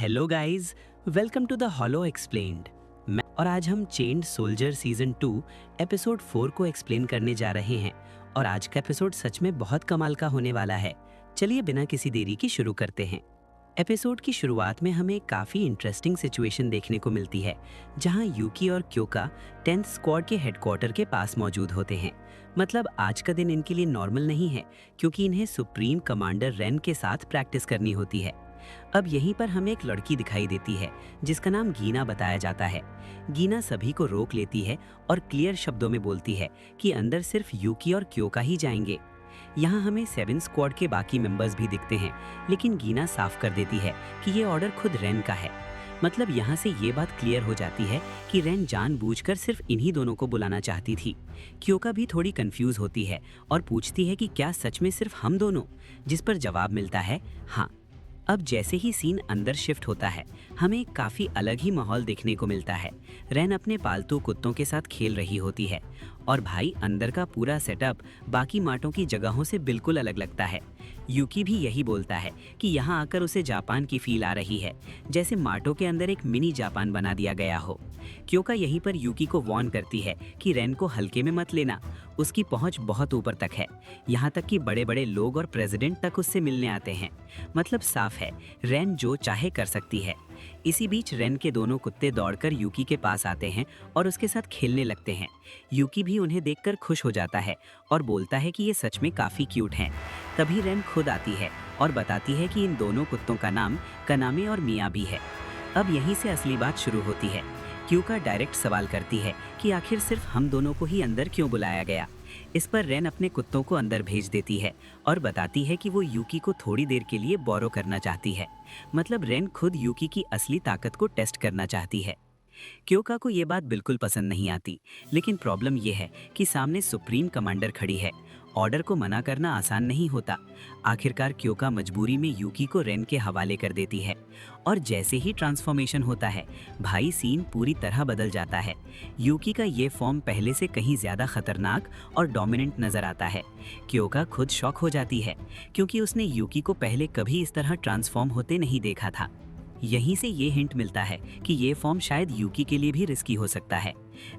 Hello guys, welcome to the hollow explained. मैं और आज हम चेन्ड सोल्जर सीजन 2 एपिसोड 4 को एक्सप्लेन करने जा रहे हैं और आज का एपिसोड सच में बहुत कमाल का होने वाला है। चलिए बिना किसी देरी के शुरू करते हैं। एपिसोड की शुरुआत में हमें काफी इंटरेस्टिंग सिचुएशन देखने को मिलती है, जहां यूकी और क्योका 10th स्क्वाड के हेडक्वार्टर के पास मौजूद होते हैं। मतलब आज का दिन इनके लिए नॉर्मल नहीं है, क्योंकि इन्हें सुप्रीम कमांडर रेन के साथ प्रैक्टिस करनी होती है। अब यहीं पर हमें एक लड़की दिखाई देती है जिसका नाम गीना बताया जाता है। गीना सभी को रोक लेती है और क्लियर शब्दों में बोलती है कि अंदर सिर्फ यूकी और क्योका ही जाएंगे। यहाँ हमें 7 स्क्वाड के बाकी मेंबर्स भी दिखते हैं, लेकिन गीना साफ कर देती है कि ये ऑर्डर खुद रेन का है। मतलब यहाँ से ये बात क्लियर हो जाती है कि रेन जानबूझकर सिर्फ इन्हीं दोनों को बुलाना चाहती थी। क्योका भी थोड़ी कंफ्यूज होती है और पूछती है कि क्या सच में सिर्फ हम दोनों, जिस पर जवाब मिलता है हाँ। अब जैसे ही सीन अंदर शिफ्ट होता है, हमें काफी अलग ही माहौल देखने को मिलता है। रेन अपने पालतू कुत्तों के साथ खेल रही होती है और भाई अंदर का पूरा सेटअप बाकी मार्टों की जगहों से बिल्कुल अलग लगता है। यूकी भी यही बोलता है कि यहाँ आकर उसे जापान की फील आ रही है, जैसे मार्टों के अंदर एक मिनी जापान बना दिया गया हो। क्योका यहीं पर यूकी को वार्न करती है कि रेन को हल्के में मत लेना, उसकी पहुंच बहुत ऊपर तक है। यहाँ तक कि बड़े बड़े लोग और प्रेसिडेंट तक उससे मिलने आते हैं। मतलब साफ है, रेन जो चाहे कर सकती है। इसी बीच रेन के दोनों कुत्ते दौड़कर यूकी के पास आते हैं और उसके साथ खेलने लगते हैं। यूकी भी उन्हें देखकर खुश हो जाता है और बोलता है कि ये सच में काफी क्यूट हैं। तभी रेन खुद आती है और बताती है कि इन दोनों कुत्तों का नाम कनामे और मिया भी है। अब यहीं से असली बात शुरू होती है। क्योका डायरेक्ट सवाल करती है कि आखिर सिर्फ हम दोनों को ही अंदर क्यों बुलाया गया। इस पर रेन अपने कुत्तों को अंदर भेज देती है और बताती है कि वो यूकी को थोड़ी देर के लिए बोरो करना चाहती है। मतलब रेन खुद यूकी की असली ताकत को टेस्ट करना चाहती है। क्योका को ये बात बिल्कुल पसंद नहीं आती, लेकिन प्रॉब्लम ये है कि सामने सुप्रीम कमांडर खड़ी है। ऑर्डर को मना करना आसान नहीं होता। आखिरकार क्योका मजबूरी में यूकी को रेन के हवाले कर देती है और जैसे ही ट्रांसफॉर्मेशन होता है, भाई सीन पूरी तरह बदल जाता है। यूकी का ये फॉर्म पहले से कहीं ज्यादा खतरनाक और डोमिनेंट नजर आता है। क्योका खुद शॉक हो जाती है, क्योंकि उसने यूकी को पहले कभी इस तरह ट्रांसफॉर्म होते नहीं देखा था। यहीं से ये हिंट मिलता है कि ये फॉर्म शायद यूकी के लिए भी रिस्की हो सकता है।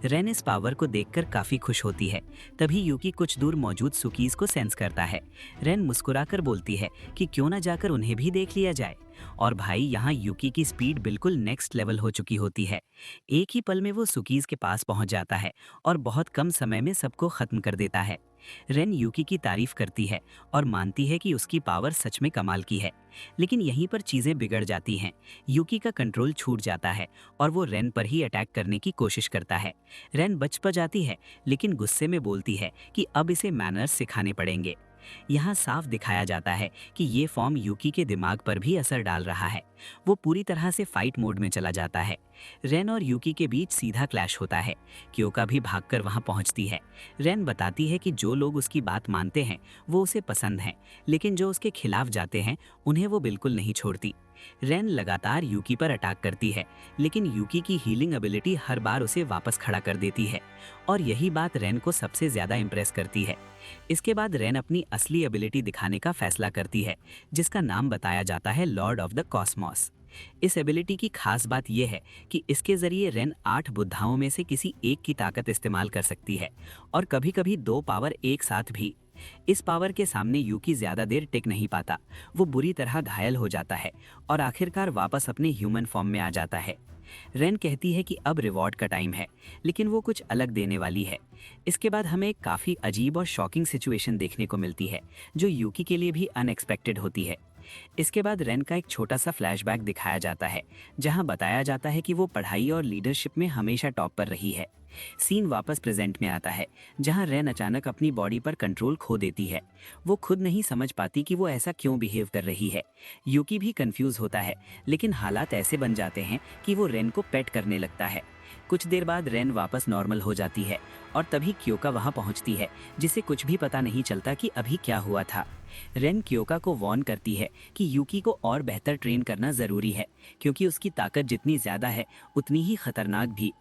रेन इस पावर को देखकर काफी खुश होती है। तभी यूकी कुछ दूर मौजूद सुकीज को सेंस करता है। रेन मुस्कुराकर बोलती है कि क्यों ना जाकर उन्हें भी देख लिया जाए। और भाई यहाँ यूकी की स्पीड बिल्कुल नेक्स्ट लेवल हो चुकी होती है। एक ही पल में वो सुकीज के पास पहुंच जाता है और बहुत कम समय में सबको खत्म कर देता है। रेन यूकी की तारीफ करती है और मानती है कि उसकी पावर सच में कमाल की है। लेकिन यहीं पर चीजें बिगड़ जाती हैं। यूकी का कंट्रोल छूट जाता है और वो रेन पर ही अटैक करने की कोशिश करता है। रेन बच जाती है, लेकिन गुस्से में बोलती है कि अब इसे मैनर्स सिखाने पड़ेंगे। यहाँ साफ दिखाया जाता है कि ये फॉर्म यूकी के दिमाग पर भी असर डाल रहा है। वो पूरी तरह से फाइट मोड में चला जाता है। रेन और यूकी के बीच सीधा क्लैश होता है। क्योका भी भागकर वहां पहुंचती है। रेन बताती है कि जो लोग उसकी बात मानते हैं वो उसे पसंद हैं, लेकिन जो उसके खिलाफ जाते हैं उन्हें वो बिल्कुल नहीं छोड़ती। रेन लगातार यूकी पर अटैक करती है, लेकिन यूकी की हीलिंग एबिलिटी हर बार उसे वापस खड़ा कर देती है और यही बात रेन को सबसे ज्यादा इंप्रेस करती है। इसके बाद रेन अपनी असली एबिलिटी दिखाने का फैसला करती है, जिसका नाम बताया जाता है लॉर्ड ऑफ द कॉस्मोस। इस एबिलिटी की खास बात यह है कि इसके जरिए रेन 8 बुद्धाओं में से किसी एक की ताकत इस्तेमाल कर सकती है और कभी-कभी 2 पावर एक साथ भी। इस पावर के सामने यूकी ज्यादा देर टिक नहीं पाता। वो बुरी तरह घायल हो जाता है और आखिरकार वापस अपने ह्यूमन फॉर्म में आ जाता है। रेन कहती है कि अब रिवॉर्ड का टाइम है, लेकिन वो कुछ अलग देने वाली है। इसके बाद हमें एक काफी अजीब और शॉकिंग सिचुएशन देखने को मिलती है, जो यूकी के लिए भी अनएक्सपेक्टेड होती है। इसके बाद रेन का एक छोटा सा फ्लैशबैक दिखाया जाता है, जहां बताया जाता है कि वो पढ़ाई और लीडरशिप में हमेशा टॉप पर रही है। सीन वापस प्रेजेंट में आता है, जहां रेन अचानक अपनी बॉडी पर कंट्रोल खो देती है। वो खुद नहीं समझ पाती कि वो ऐसा क्यों बिहेव कर रही है। यूकी भी कंफ्यूज होता है, लेकिन हालात ऐसे बन जाते हैं कि वो रेन को पेट करने लगता है। कुछ देर बाद रेन वापस नॉर्मल हो जाती है और तभी क्योका वहां पहुंचती है, जिसे कुछ भी पता नहीं चलता कि अभी क्या हुआ था। रेन क्योका को वार्न करती है कि यूकी को और बेहतर ट्रेन करना जरूरी है, क्योंकि उसकी ताकत जितनी ज्यादा है उतनी ही खतरनाक भी।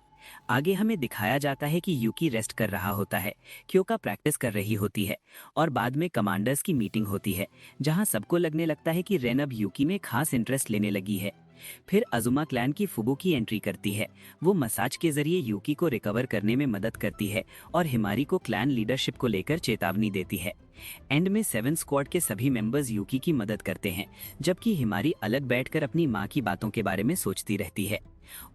आगे हमें दिखाया जाता है कि यूकी रेस्ट कर रहा होता है, क्योका प्रैक्टिस कर रही होती है और बाद में कमांडर्स की मीटिंग होती है, जहां सबको लगने लगता है कि रेन अब यूकी में खास इंटरेस्ट लेने लगी है। फिर अजुमा क्लैन की फुबू की एंट्री करती है। वो मसाज के जरिए यूकी को रिकवर करने में मदद करती है और हिमारी को क्लैन लीडरशिप को लेकर चेतावनी देती है। एंड में सेवन स्क्वाड के सभी मेंबर्स यूकी की मदद करते हैं, जबकि हिमारी अलग बैठकर अपनी माँ की बातों के बारे में सोचती रहती है।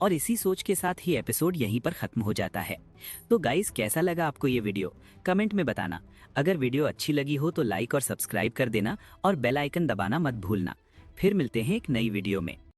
और इसी सोच के साथ ही एपिसोड यहीं पर खत्म हो जाता है। तो गाइस, कैसा लगा आपको ये वीडियो? कमेंट में बताना। अगर वीडियो अच्छी लगी हो तो लाइक और सब्सक्राइब कर देना और बेल आइकन दबाना मत भूलना। फिर मिलते हैं एक नई वीडियो में।